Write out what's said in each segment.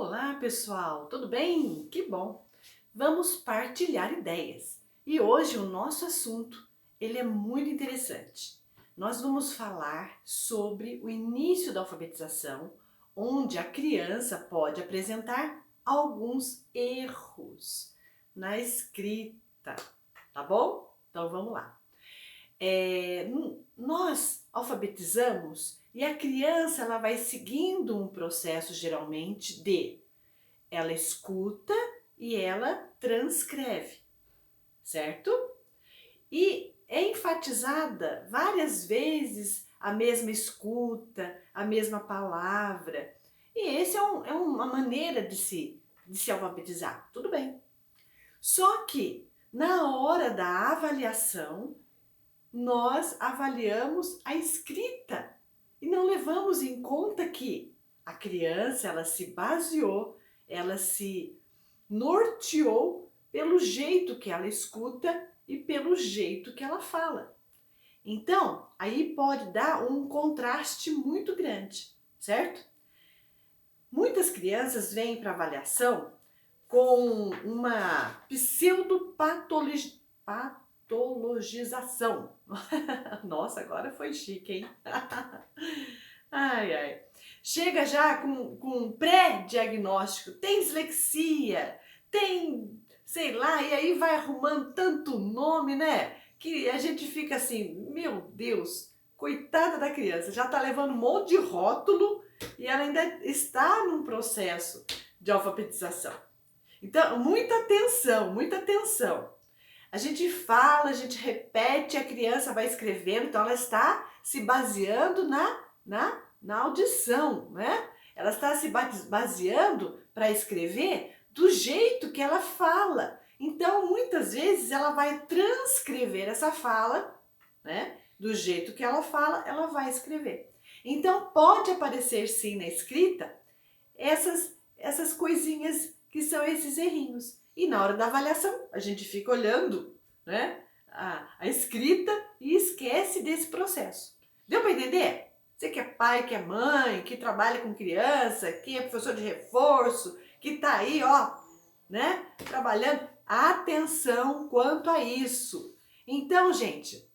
Olá, pessoal, tudo bem? Que bom! Vamos partilhar ideias. E hoje o nosso assunto, ele é muito interessante. Nós vamos falar sobre o início da alfabetização, onde a criança pode apresentar alguns erros na escrita, tá bom? Então vamos lá. Nós alfabetizamos e a criança ela vai seguindo um processo geralmente de ela escuta e ela transcreve, certo? E é enfatizada várias vezes a mesma escuta, a mesma palavra. E esse é uma maneira de se alfabetizar. Tudo bem. Só que na hora da avaliação, nós avaliamos a escrita e não levamos em conta que a criança ela se baseou, ela se norteou pelo jeito que ela escuta e pelo jeito que ela fala. Então, aí pode dar um contraste muito grande, certo? Muitas crianças vêm para avaliação com uma pseudopatologização. Nossa, agora foi chique, hein? Ai, ai. Chega já com pré-diagnóstico, tem dislexia, tem, sei lá, e aí vai arrumando tanto nome, né? Que a gente fica assim, meu Deus, coitada da criança, já tá levando um monte de rótulo e ela ainda está num processo de alfabetização. Então, muita atenção, muita atenção. A gente fala, a gente repete, a criança vai escrevendo, então ela está se baseando na audição, né? Ela está se baseando para escrever do jeito que ela fala. Então, muitas vezes, ela vai transcrever essa fala, né? Do jeito que ela fala, ela vai escrever. Então, pode aparecer sim na escrita essas coisinhas que são esses errinhos. E na hora da avaliação, a gente fica olhando, né, a escrita e esquece desse processo. Deu para entender? Você que é pai, que é mãe, que trabalha com criança, que é professor de reforço, que tá aí, ó, né, trabalhando, atenção quanto a isso. Então, gente,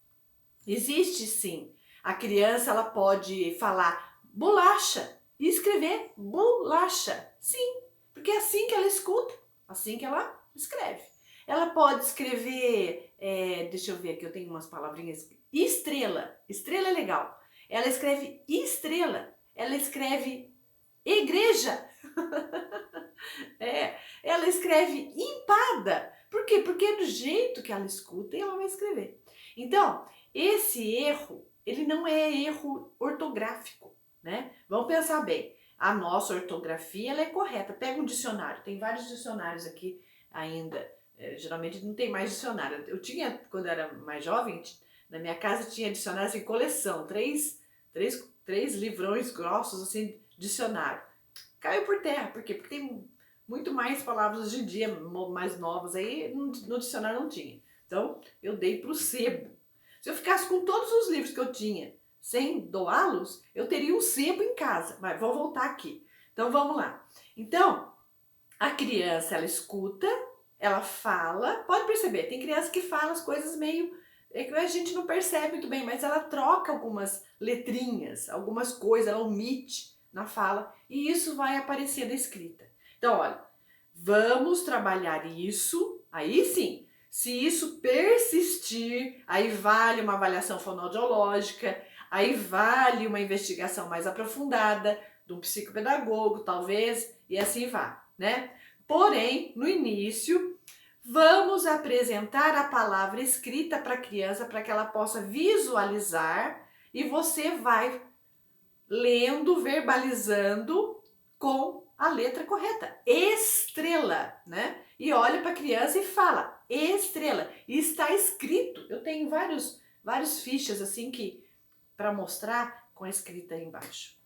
existe sim. A criança ela pode falar bolacha e escrever bolacha. Sim, porque é assim que ela escuta, assim que ela escreve. Ela pode escrever, deixa eu ver aqui, eu tenho umas palavrinhas. Estrela. Estrela é legal. Ela escreve estrela. Ela escreve igreja. Ela escreve empada. Por quê? Porque é do jeito que ela escuta e ela vai escrever. Então, esse erro, ele não é erro ortográfico, né? Vamos pensar bem. A nossa ortografia, ela é correta. Pega um dicionário, tem vários dicionários aqui ainda. Geralmente não tem mais dicionário. Eu tinha, quando eu era mais jovem, na minha casa tinha dicionários em coleção. Três livrões grossos, assim, dicionário. Caiu por terra, por quê? Porque tem muito mais palavras hoje em dia, mais novas aí, no dicionário não tinha. Então, eu dei para o sebo. Se eu ficasse com todos os livros que eu tinha sem doá-los, eu teria um sebo em casa. Mas vou voltar aqui. Então, vamos lá. Então, a criança, ela escuta, ela fala. Pode perceber, tem criança que fala as coisas meio... É que a gente não percebe muito bem, mas ela troca algumas letrinhas, algumas coisas, ela omite na fala. E isso vai aparecer na escrita. Então, olha, vamos trabalhar isso, aí sim. Se isso persistir, aí vale uma avaliação fonoaudiológica, aí vale uma investigação mais aprofundada de um psicopedagogo, talvez, e assim vá, né? Porém, no início, vamos apresentar a palavra escrita para a criança para que ela possa visualizar e você vai lendo, verbalizando com a letra correta. Estrela, né? E olha para a criança e fala, estrela. E está escrito. Eu tenho vários fichas assim que para mostrar com a escrita aí embaixo.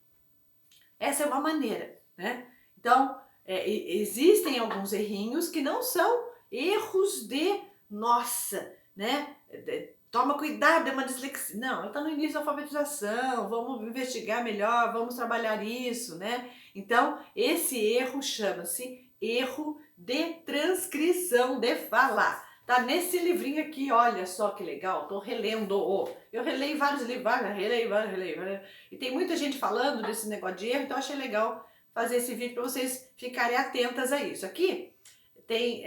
Essa é uma maneira, né? Então, existem alguns errinhos que não são erros de nossa, né? Toma cuidado, é uma dislexia. Não, ela está no início da alfabetização, vamos investigar melhor, vamos trabalhar isso, né? Então, esse erro chama-se erro de transcrição de fala. Tá nesse livrinho aqui, olha só que legal, tô relendo. Eu releio vários livros, releio. E tem muita gente falando desse negócio de erro, então achei legal fazer esse vídeo para vocês ficarem atentas a isso. Aqui tem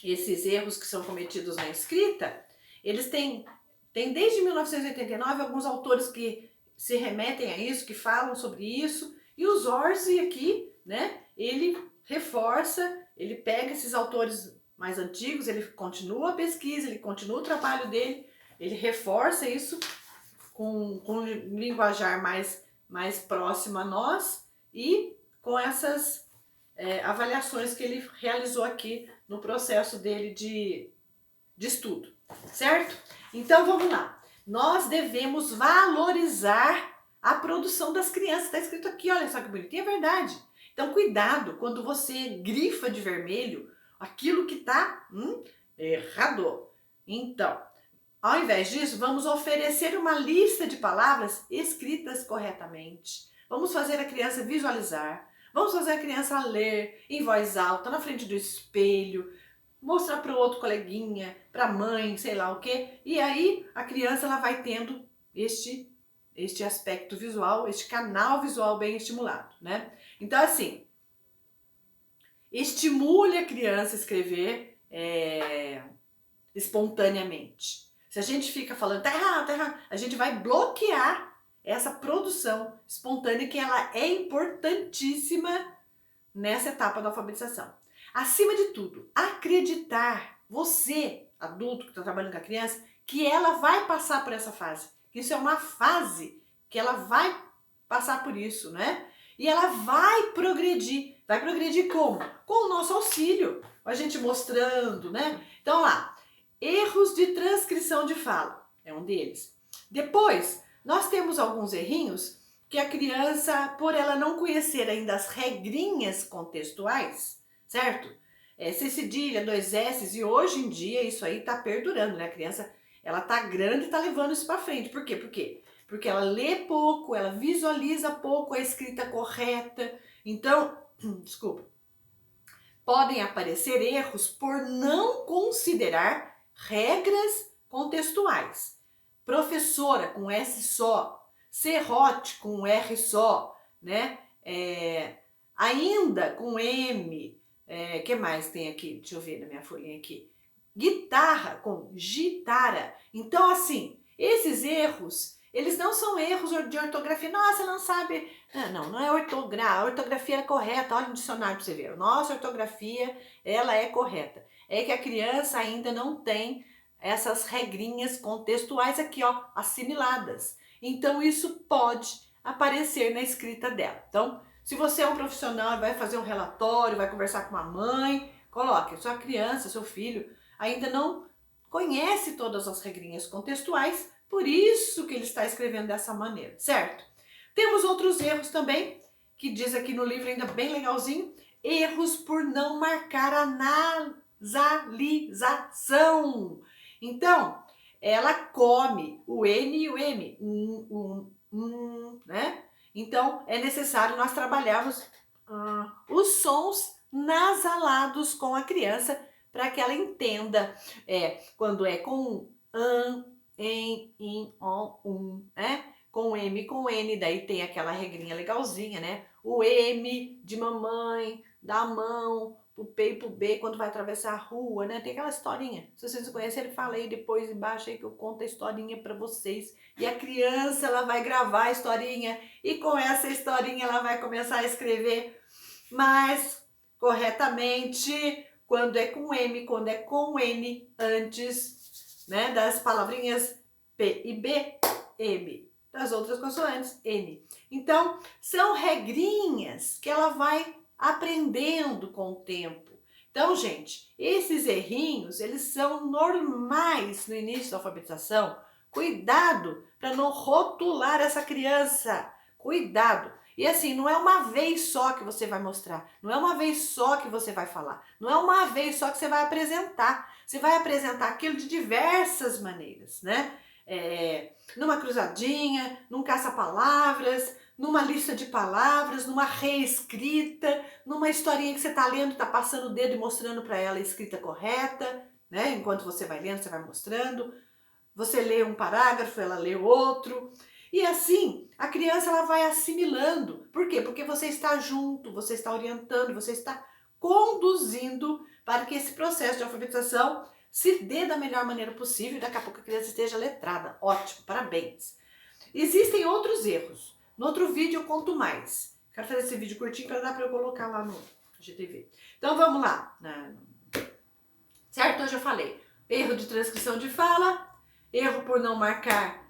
esses erros que são cometidos na escrita, eles têm desde 1989 alguns autores que se remetem a isso, que falam sobre isso, e o Zorzi aqui, né, ele reforça, ele pega esses autores mais antigos, ele continua a pesquisa, ele continua o trabalho dele, ele reforça isso com um linguajar mais próximo a nós e com essas avaliações que ele realizou aqui no processo dele de estudo, certo? Então vamos lá. Nós devemos valorizar a produção das crianças. Está escrito aqui, olha só que bonitinho, é verdade. Então cuidado quando você grifa de vermelho aquilo que está errado. Então, ao invés disso, vamos oferecer uma lista de palavras escritas corretamente. Vamos fazer a criança visualizar. Vamos fazer a criança ler em voz alta, na frente do espelho, mostrar para o outro coleguinha, para a mãe, sei lá o quê. E aí a criança ela vai tendo este aspecto visual, este canal visual bem estimulado, né? Então assim, estimule a criança a escrever espontaneamente. Se a gente fica falando, tá errado, a gente vai bloquear essa produção espontânea que ela é importantíssima nessa etapa da alfabetização. Acima de tudo, acreditar, você, adulto que está trabalhando com a criança, que ela vai passar por essa fase. Isso é uma fase que ela vai passar por isso, né? E ela vai progredir. Vai progredir como? Com o nosso auxílio. A gente mostrando, né? Então lá, erros de transcrição de fala é um deles. Depois, nós temos alguns errinhos que a criança, por ela não conhecer ainda as regrinhas contextuais, certo? C cedilha, 2 S's, e hoje em dia isso aí tá perdurando, né? A criança, ela tá grande e tá levando isso para frente. Por quê? Porque ela lê pouco, ela visualiza pouco a escrita correta. Então, desculpa, podem aparecer erros por não considerar regras contextuais. Professora com S só, serrote com R só, né? Ainda com M, que mais tem aqui? Deixa eu ver na minha folhinha aqui. Guitarra com gitara. Então assim, esses erros, eles não são erros de ortografia. Nossa, não sabe. Não é ortografia. A ortografia é correta. Olha no dicionário para você ver. Nossa ortografia, ela é correta. É que a criança ainda não tem essas regrinhas contextuais aqui, ó, assimiladas. Então isso pode aparecer na escrita dela. Então, se você é um profissional e vai fazer um relatório, vai conversar com uma mãe, coloque, sua criança, seu filho ainda não conhece todas as regrinhas contextuais, por isso que ele está escrevendo dessa maneira, certo? Temos outros erros também, que diz aqui no livro ainda bem legalzinho, erros por não marcar a nasalização. Então, ela come o N e o M, né? Então, é necessário nós trabalharmos os sons nasalados com a criança para que ela entenda quando é com em, in, on, né? Com M, com N, daí tem aquela regrinha legalzinha, né? O M de mamãe, da mão, pro P e pro B quando vai atravessar a rua, né? Tem aquela historinha. Se vocês não conhecerem, fala aí depois embaixo aí que eu conto a historinha para vocês. E a criança, ela vai gravar a historinha e com essa historinha ela vai começar a escrever mais corretamente quando é com M, quando é com N antes, né, das palavrinhas P e B, M, das outras consoantes, N. Então, são regrinhas que ela vai aprendendo com o tempo. Então, gente, esses errinhos, eles são normais no início da alfabetização. Cuidado para não rotular essa criança. Cuidado. E assim, não é uma vez só que você vai mostrar, não é uma vez só que você vai falar, não é uma vez só que você vai apresentar. Você vai apresentar aquilo de diversas maneiras, né? Numa cruzadinha, num caça-palavras, numa lista de palavras, numa reescrita, numa historinha que você está lendo, está passando o dedo e mostrando para ela a escrita correta, né? Enquanto você vai lendo, você vai mostrando. Você lê um parágrafo, ela lê outro. E assim, a criança ela vai assimilando. Por quê? Porque você está junto, você está orientando, você está conduzindo para que esse processo de alfabetização se dê da melhor maneira possível e daqui a pouco a criança esteja letrada. Ótimo, parabéns. Existem outros erros. No outro vídeo eu conto mais. Quero fazer esse vídeo curtinho para dar para eu colocar lá no GTV. Então vamos lá. Certo? Hoje eu falei erro de transcrição de fala, erro por não marcar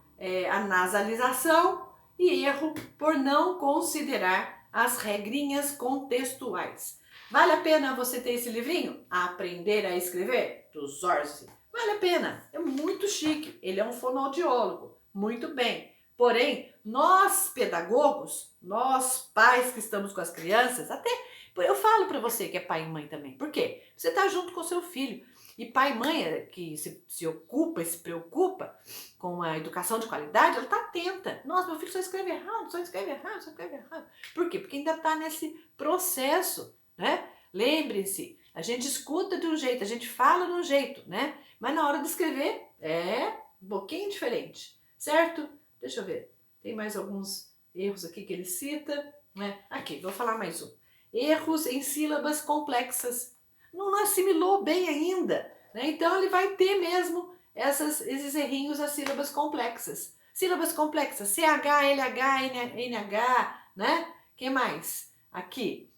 a nasalização e erro por não considerar as regrinhas contextuais. Vale a pena você ter esse livrinho? Aprender a Escrever, do Zorzi. Vale a pena, é muito chique, ele é um fonoaudiólogo, muito bem. Porém, nós pedagogos, nós pais que estamos com as crianças, até eu falo para você que é pai e mãe também, por quê? Você está junto com o seu filho. E pai e mãe que se ocupa e se preocupa com a educação de qualidade, ela está atenta. Nossa, meu filho só escreve errado, só escreve errado, só escreve errado. Por quê? Porque ainda está nesse processo, né? Lembrem-se, a gente escuta de um jeito, a gente fala de um jeito, né? Mas na hora de escrever é um pouquinho diferente, certo? Deixa eu ver, tem mais alguns erros aqui que ele cita, né? Aqui, vou falar mais um. Erros em sílabas complexas. Não assimilou bem ainda, né? Então ele vai ter mesmo esses errinhos nas sílabas complexas. Sílabas complexas, CH, LH, NH, né? Que mais? Aqui,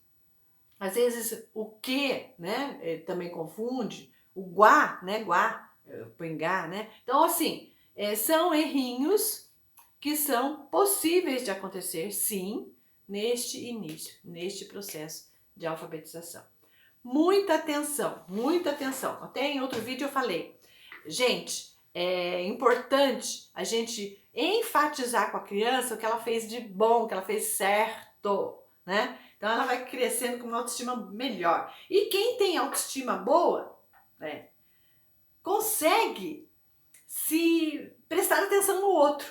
às vezes o que, né? Também confunde. O guá, né? Guá, põe gá, né? Então assim, são errinhos que são possíveis de acontecer, sim, neste início, neste processo de alfabetização. Muita atenção, muita atenção. Até em outro vídeo eu falei, gente, é importante a gente enfatizar com a criança o que ela fez de bom, o que ela fez certo, né? Então ela vai crescendo com uma autoestima melhor. E quem tem autoestima boa, né, consegue se prestar atenção no outro.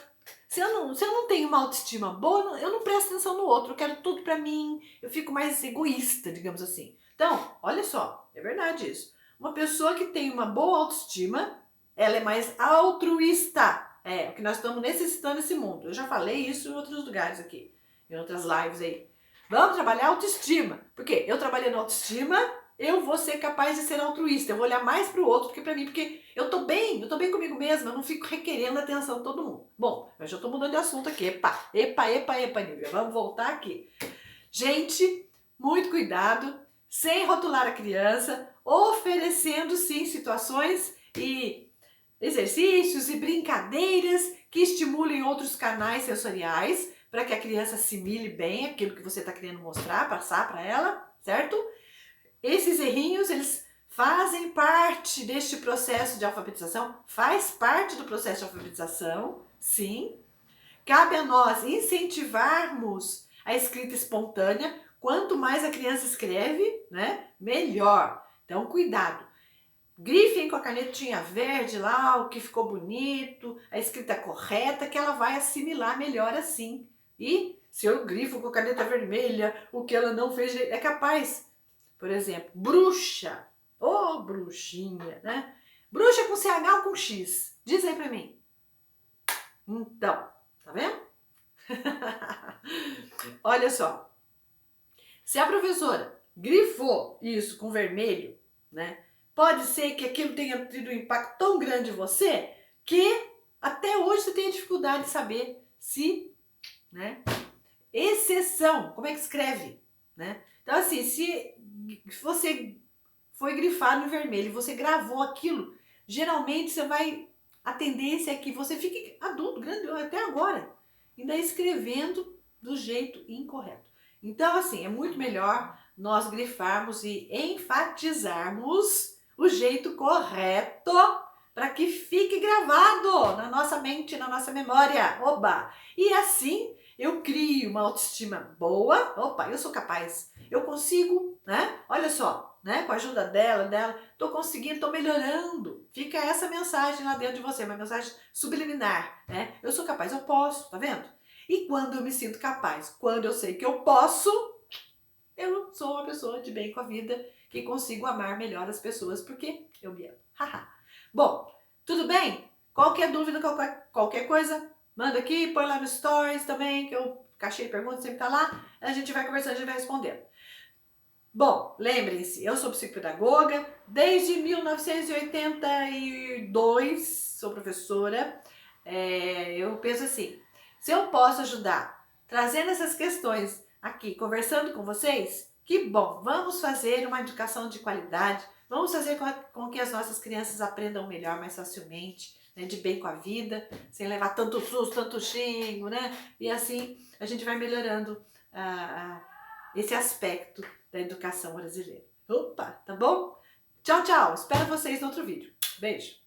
Se eu não tenho uma autoestima boa, eu não presto atenção no outro, eu quero tudo pra mim, eu fico mais egoísta, digamos assim. Então, olha só, é verdade isso. Uma pessoa que tem uma boa autoestima, ela é mais altruísta. É o que nós estamos necessitando nesse mundo. Eu já falei isso em outros lugares aqui, em outras lives aí. Vamos trabalhar autoestima. Porque eu trabalhando autoestima, eu vou ser capaz de ser altruísta. Eu vou olhar mais pro outro do que pra mim, porque eu tô bem comigo mesma, eu não fico requerendo a atenção de todo mundo. Bom, eu já tô mudando de assunto aqui. Epa, Nívia. Vamos voltar aqui. Gente, muito cuidado, sem rotular a criança, oferecendo sim situações e exercícios e brincadeiras que estimulem outros canais sensoriais para que a criança assimile bem aquilo que você está querendo mostrar, passar para ela, certo? Esses errinhos, eles fazem parte deste processo de alfabetização, faz parte do processo de alfabetização, sim. Cabe a nós incentivarmos a escrita espontânea. Quanto mais a criança escreve, né, melhor. Então, cuidado. Grifem com a canetinha verde lá, o que ficou bonito, a escrita correta, que ela vai assimilar melhor assim. E se eu grifo com a caneta vermelha, o que ela não fez, é capaz. Por exemplo, bruxa. Ô, bruxinha, né? Bruxa com CH ou com X? Diz aí pra mim. Então, tá vendo? Olha só. Se a professora grifou isso com vermelho, né? Pode ser que aquilo tenha tido um impacto tão grande em você que até hoje você tenha dificuldade de saber se, né? Exceção, como é que escreve, né? Então assim, se você foi grifado em vermelho e você gravou aquilo, geralmente você vai, a tendência é que você fique adulto, grande, até agora, ainda escrevendo do jeito incorreto. Então assim, é muito melhor nós grifarmos e enfatizarmos o jeito correto para que fique gravado na nossa mente, na nossa memória. Oba! E assim eu crio uma autoestima boa. Opa, eu sou capaz. Eu consigo, né? Olha só, né? Com a ajuda dela, tô conseguindo, tô melhorando. Fica essa mensagem lá dentro de você, uma mensagem subliminar, né? Eu sou capaz, eu posso, tá vendo? E quando eu me sinto capaz, quando eu sei que eu posso, eu sou uma pessoa de bem com a vida, que consigo amar melhor as pessoas, porque eu me amo. Haha. Bom, tudo bem? Qualquer dúvida, qualquer coisa, manda aqui, põe lá no Stories também, que eu caixei perguntas, sempre tá lá. A gente vai conversando, a gente vai respondendo. Bom, lembrem-se, eu sou psicopedagoga, desde 1982 sou professora. Eu penso assim, se eu posso ajudar, trazendo essas questões aqui, conversando com vocês, que bom, vamos fazer uma educação de qualidade, vamos fazer com que as nossas crianças aprendam melhor, mais facilmente, né, de bem com a vida, sem levar tanto susto, tanto xingo, né? E assim a gente vai melhorando esse aspecto da educação brasileira. Opa, tá bom? Tchau, tchau. Espero vocês no outro vídeo. Beijo.